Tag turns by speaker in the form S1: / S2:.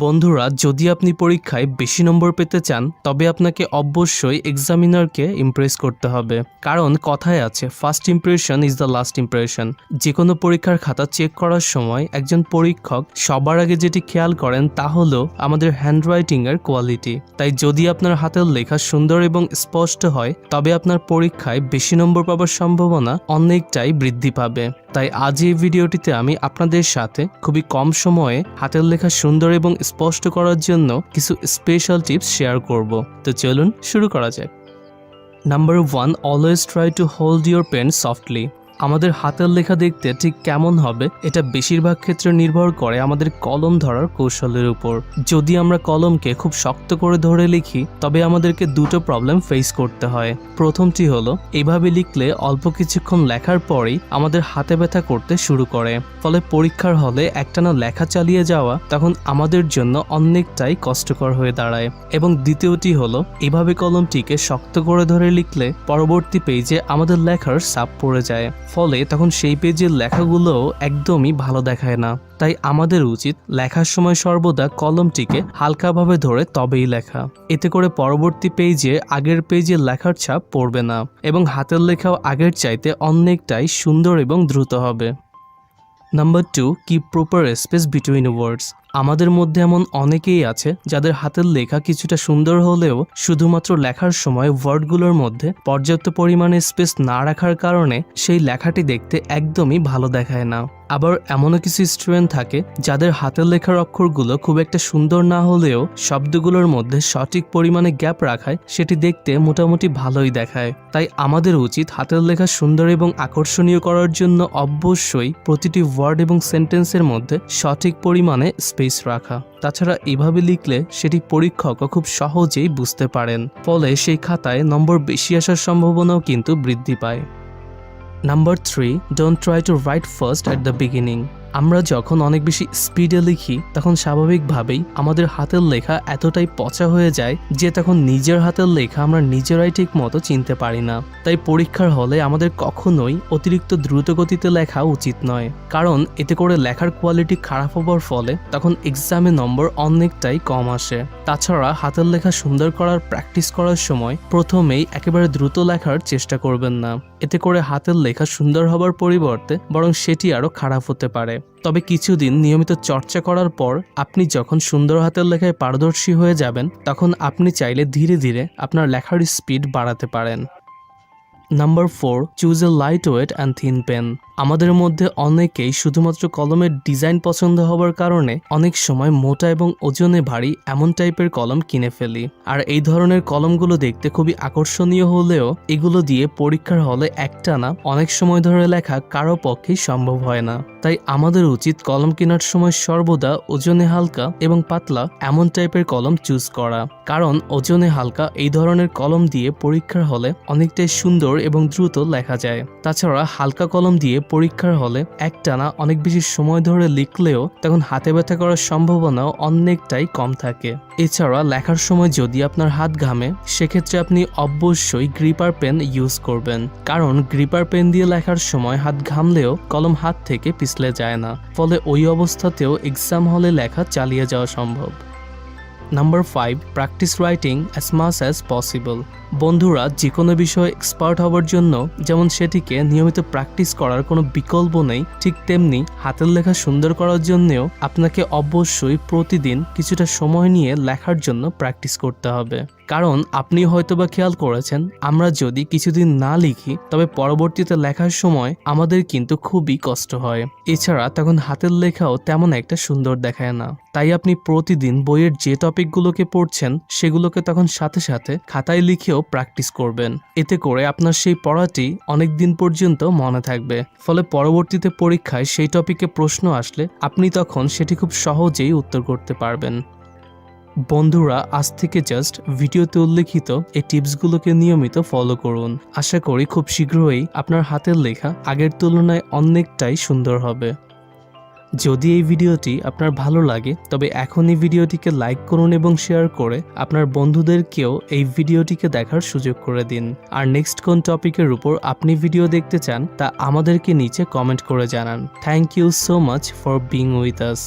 S1: বন্ধুরা, যদি আপনি পরীক্ষায় বেশি নম্বর পেতে চান তবে আপনাকে অবশ্যই এক্সামিনারকে ইমপ্রেস করতে হবে। কারণ কথায় আছে, first impression is the last impression. যে কোনো পরীক্ষার খাতা চেক করার সময় একজন পরীক্ষক সবার আগে যেটি খেয়াল করেন তা হলো আমাদের হ্যান্ডরাইটিংয়ের কোয়ালিটি। তাই যদি আপনার হাতের লেখা সুন্দর এবং স্পষ্ট হয় তবে আপনার পরীক্ষায় বেশি নম্বর পাওয়ার সম্ভাবনা অনেকটাই বৃদ্ধি পাবে। তাই আজ এই ভিডিওটিতে আমি আপনাদের সাথে খুবই কম সময়ে হাতের লেখা সুন্দর এবং স্পষ্ট করার জন্য কিছু স্পেশাল টিপস শেয়ার করব। তো চলুন শুরু করা যাক। Number 1, always try to hold your pen softly. আমাদের হাতের লেখা দেখতে ঠিক কেমন হবে এটা বেশিরভাগ ক্ষেত্রে নির্ভর করে আমাদের কলম ধরার কৌশলের উপর। যদি আমরা কলমকে খুব শক্ত করে ধরে লিখি তবে আমাদেরকে দুটো প্রবলেম ফেস করতে হয়। প্রথমটি হলো, এভাবে লিখলে অল্প কিছুক্ষণ লেখার পরেই আমাদের হাতে ব্যথা করতে শুরু করে, ফলে পরীক্ষার হলে একটানা লেখা চালিয়ে যাওয়া তখন আমাদের জন্য অনেকটাই কষ্টকর হয়ে দাঁড়ায়। এবং দ্বিতীয়টি হলো, এভাবে কলমটিকে শক্ত করে ধরে লিখলে পরবর্তী পেজে আমাদের লেখার ছাপ পড়ে যায়, ফলে তখন সেই পেজের লেখাগুলোও একদমই ভালো দেখায় না। তাই আমাদের উচিত লেখার সময় সর্বদা কলমটিকে হালকাভাবে ধরে তবেই লেখা। এতে করে পরবর্তী পেজে আগের পেজের লেখার ছাপ পড়বে না এবং হাতের লেখাও আগের চাইতে অনেকটাই সুন্দর এবং দ্রুত হবে। Number 2, keep proper space between words. আমাদের মধ্যে এমন অনেকেই আছে যাদের হাতের লেখা কিছুটা সুন্দর হলেও শুধুমাত্র লেখার সময় ওয়ার্ডগুলোর মধ্যে পর্যাপ্ত পরিমাণে স্পেস না রাখার কারণে সেই লেখাটি দেখতে একদমই ভালো দেখায় না। আবার এমনও কিছু স্টুডেন্ট থাকে যাদের হাতের লেখার অক্ষরগুলো খুব একটা সুন্দর না হলেও শব্দগুলোর মধ্যে সঠিক পরিমাণে গ্যাপ রাখায় সেটি দেখতে মোটামুটি ভালোই দেখায়। তাই আমাদের উচিত হাতের লেখা সুন্দর এবং আকর্ষণীয় করার জন্য অবশ্যই প্রতিটি ওয়ার্ড এবং সেন্টেন্সের মধ্যে সঠিক পরিমাণে স্পেস রাখা। তাছাড়া এভাবে লিখলে সেটি পরীক্ষকও খুব সহজেই বুঝতে পারেন, ফলে সেই খাতায় নম্বর বেশি আসার সম্ভাবনাও কিন্তু বৃদ্ধি পায়। Number 3, don't try to right first at the beginning. আমরা যখন অনেক বেশি স্পিডে লিখি তখন স্বাভাবিকভাবেই আমাদের হাতের লেখা এতটাই পচা হয়ে যায় যে তখন নিজের হাতের লেখা আমরা নিজেরাই ঠিক মতো চিনতে পারি না। তাই পরীক্ষার হলে আমাদের কখনোই অতিরিক্ত দ্রুত গতিতে লেখা উচিত নয়, কারণ এতে করে লেখার কোয়ালিটি খারাপ হবার ফলে তখন এক্সামে নম্বর অনেকটাই কম আসে। তাছাড়া হাতের লেখা সুন্দর করার প্র্যাকটিস করার সময় প্রথমেই একেবারে দ্রুত লেখার চেষ্টা করবেন না। এতে করে হাতের লেখা সুন্দর হবার পরিবর্তে বরং সেটি আরও খারাপ হতে পারে। তবে কিছুদিন নিয়মিত চর্চা করার পর আপনি যখন সুন্দর হাতের লেখায় পারদর্শী হয়ে যাবেন তখন আপনি চাইলে ধীরে ধীরে আপনার লেখার স্পিড বাড়াতে পারেন। Number 4, choose a light weight and thin pen. আমাদের মধ্যে অনেকেই শুধুমাত্র কলমের ডিজাইন পছন্দ হবার কারণে অনেক সময় মোটা এবং ওজনে ভারী এমন টাইপের কলম কিনে ফেলি। আর এই ধরনের কলমগুলো দেখতে খুবই আকর্ষণীয় হলেও এগুলো দিয়ে পরীক্ষার হলে একটানা অনেক সময় ধরে লেখা কারো পক্ষেই সম্ভব হয় না। তাই আমাদের উচিত কলম কেনার সময় সর্বদা ওজনে হালকা এবং পাতলা এমন টাইপের কলম চুজ করা, কারণ ওজনে হালকা এই ধরনের কলম দিয়ে পরীক্ষার হলে অনেকটাই সুন্দর এবং দ্রুত লেখা যায়। তাছাড়া হালকা কলম দিয়ে পরীক্ষার হলে একটানা অনেক বেশি সময় ধরে লিখলেও তখন হাতে ব্যথা করার সম্ভাবনাও অনেকটাই কম থাকে। এছাড়া লেখার সময় যদি আপনার হাত ঘামে সেক্ষেত্রে আপনি অবশ্যই গ্রিপার পেন ইউজ করবেন, কারণ গ্রিপার পেন দিয়ে লেখার সময় হাত ঘামলেও কলম হাত থেকে পিছলে যায় না, ফলে ওই অবস্থাতেও এক্সাম হলে লেখা চালিয়ে যাওয়া সম্ভব। Number 5, practice writing as much as possible. বন্ধুরা, যে কোনো বিষয়ে এক্সপার্ট হওয়ার জন্য যেমন সেটিকে নিয়মিত প্র্যাকটিস করার কোনো বিকল্প নেই, ঠিক তেমনি হাতের লেখা সুন্দর করার জন্যও আপনাকে অবশ্যই প্রতিদিন কিছুটা সময় নিয়ে লেখার জন্য প্র্যাকটিস করতে হবে। কারণ আপনি হয়তোবা খেয়াল করেছেন, আমরা যদি কিছুদিন না লিখি তবে পরবর্তীতে লেখার সময় আমাদের কিন্তু খুবই কষ্ট হয়। এছাড়া তখন হাতের লেখাও তেমন একটা সুন্দর দেখায় না। তাই আপনি প্রতিদিন বইয়ের যে টপিকগুলোকে পড়ছেন সেগুলোকে তখন সাথে সাথে খাতায় লিখেও প্র্যাকটিস করবেন। এতে করে আপনার সেই পড়াটি অনেক দিন পর্যন্ত মনে থাকবে, ফলে পরবর্তীতে পরীক্ষায় সেই টপিকে প্রশ্ন আসলে আপনি তখন সেটি খুব সহজেই উত্তর করতে পারবেন। বন্ধুরা, আজ থেকে জাস্ট ভিডিওতে উল্লেখিত এই টিপসগুলোকে নিয়মিত ফলো করুন। আশা করি খুব শীঘ্রই আপনার হাতের লেখা আগের তুলনায় অনেকটাই সুন্দর হবে। যদি এই ভিডিওটি আপনার ভালো লাগে তবে এখনই ভিডিওটিকে লাইক করুন এবং শেয়ার করে আপনার বন্ধুদেরকেও এই ভিডিওটিকে দেখার সুযোগ করে দিন। আর নেক্সট কোন টপিকের উপর আপনি ভিডিও দেখতে চান তা আমাদেরকে নিচে কমেন্ট করে জানান। Thank you so much for being with us.